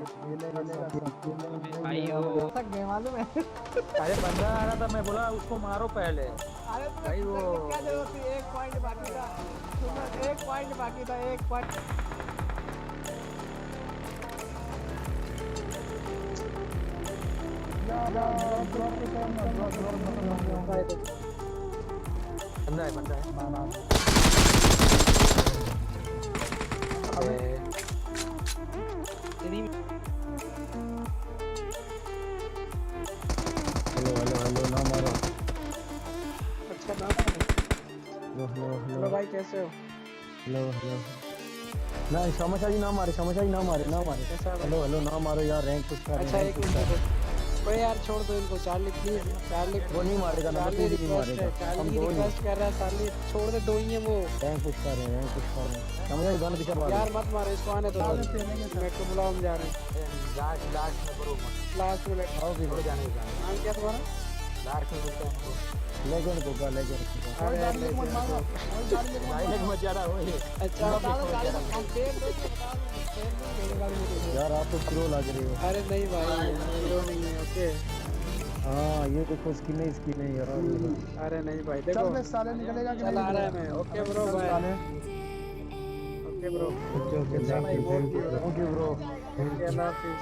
भाई वो मालूम है। अरे बंदा आ रहा था, मैं बोला उसको मारो पहले। अरे भाई वो क्या जरूरत थी, एक पॉइंट बाकी था। सुनो, एक पॉइंट बाकी था, एक पॉइंट। बंदा है तेरी हेलो ना मारो। अच्छा ना हेलो भाई, कैसे हो? हेलो ना समझा जी, ना मारे ना मारे कैसा भाई? हेलो ना मारो यार, रैंक पुश कर। अच्छा एक मिनट, कोई यार छोड़ दो इनको। चार्ली प्लीज, चार्ली वो नहीं मारेगा ना, चार्ली नहीं रिक्वेस्ट है, मारेगा। चार्ली रिक्वेस्ट कर रहा है। चार्ली छोड़ दे, दो ही है वो। रैंक पुश कर रहे हैं समझा, गन पीछे मारो यार मत मारो इसको, आने दो। मेरे को बुलाओ, हम जा रहे हैं। लास्ट में करो मत। लास्ट में आओ भी थोड़े जाने का नाम क्या तुम्हारा? लास्ट में बोलते हैं लेजेंड को अरे डायरेक्ट मत जाना हो ये। अच्छा यार आप तो प्रो लग रहे हो। अरे नहीं भाई, हीरो नहीं है। ओके हाँ ये देखो स्किन है यार। अरे नहीं भाई, देखो साले निकलेगा कि चल नहीं आ रहा है निकलेगा? मैं। Okay bro, bye. Okay bro, okay thank you bro. अल्लाह हाफिज।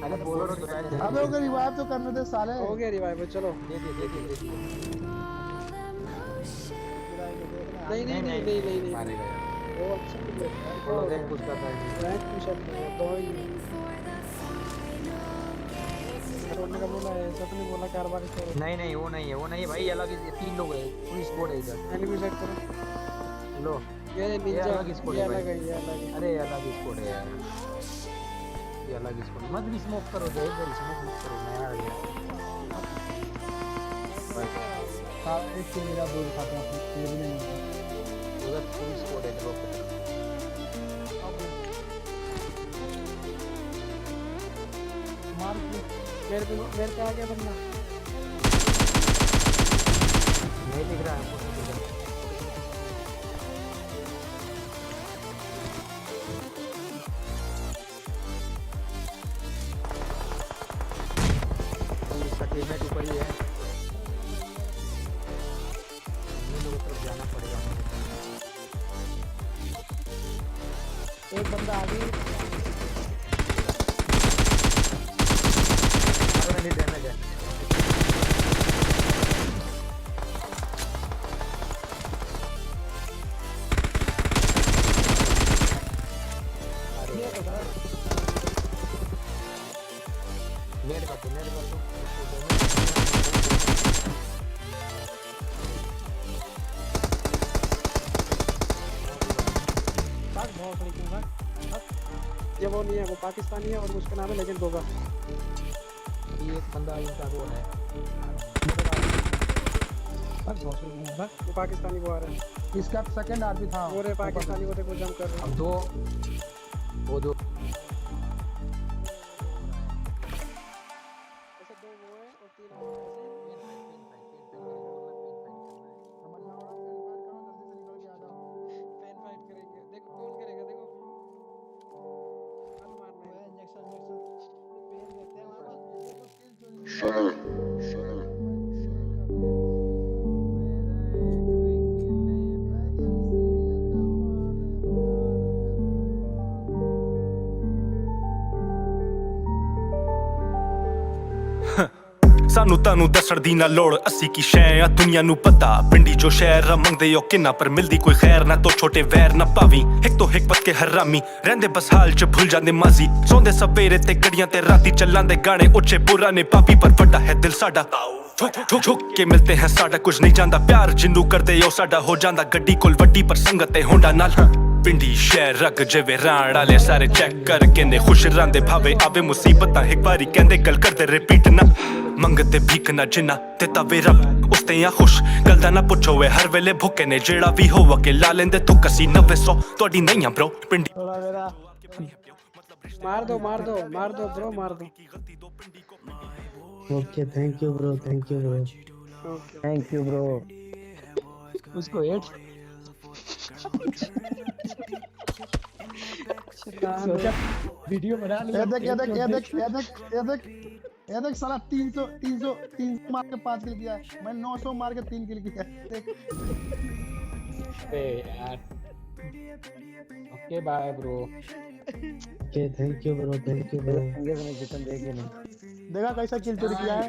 अरे बोलो तो पहले। अबे ओके रिवाइव तो करने दे साले। हो गया रिवाइव, चलो। देखिए नहीं मारेगा यार। वो अच्छा थोड़ा देख कुछ करता है। रैंक पुश अप है, दो ही छोड़ने का बोला है, सबने बोला कारबार छोड़ो। नहीं वो नहीं है भाई, अलग ही 3 लोग है, पूरी स्क्वाड है इधर। एनिमी सेट करो। लो ये निंजा अलग स्क्वाड ये है अलग भाई। है, ये अलग है। अरे अलग स्क्वाड है यार, ये अलग स्क्वाड। मत भी स्मोक करो, दे इधर स्मोक मत करो, मैं आ गया हाँ एक तो मेरा दूर खाता हूँ, ये भी नहीं होता। उधर पूरी स्क्वाड है ड्रॉप पे। मार मेरे पे आ गया बंदा। नहीं दिख रहा है इसका टीममेट ऊपर ही है। हम लोगों को जाना पड़ेगा। एक बंदा आगे। अगर डैमेज है नेट कर दो। ये वो नहीं है, वो पाकिस्तानी है और उसका नाम है लेजेंड गोगा। ये एक बंदा इनका वो है। वो पाकिस्तानी को आ रहा है। इसका सेकंड आदमी था। वो रे पाकिस्तानी को देखो जंप कर रहा है। अब दो वो दो ऐसे दो वो है और तीन हम ऐसे। फैन फाइट करेंगे, देखो कौन करेगा, देखो मत मारना है। सानू तानू दसण दी ना लोड़, असी की शै आ दुनिया नू पता। पिंडी जो शहर मंगदे ओ किन्ना पर मिलदी कोई खैर ना। तो छोटे वैर ना पावी, एक तो हिक पत के हरामी रहंदे बस हाल च भूल जांदे माजी। सोंदे सवेरे ते गड़ियां ते राती चलांदे गाने उच्चे पुराने पापी पर वड्डा है दिल साडा। ठुक ठुक के मिलते हैं साडा कुछ नहीं जांदा, प्यार जिन्नू करदे ओ साडा हो जांदा। गड्डी कोल वड्डी पर संगत ते होंडा नाल। पिंडी शहर रग जिवे राण आले सारे चेक कर कहंदे खुश रहिंदे भावे आवे मुसीबतां एक बारी कहंदे गल करदे रिपीट ना। मंगते भीख ना जिन्ना दिता वे रब उसते आ खुश, गल दा ना पुछो वे हर वेले भुक्के ने जेड़ा भी हो के ला लेंदे तू कसी 900 तोड़ी नहीं आ ब्रो। पिंडी मार दो ब्रो, मार दो। Okay thank you bro. Thank you bro. उसको 8 सोचा वीडियो बना लिया। ये देख साला 300 मार के 5 किल किया, मैं 900 मार के 3 किल किया। देख यार okay bye bro. Okay thank you bro, thank you bro. नहीं देखा कैसा किल चोरी किया है।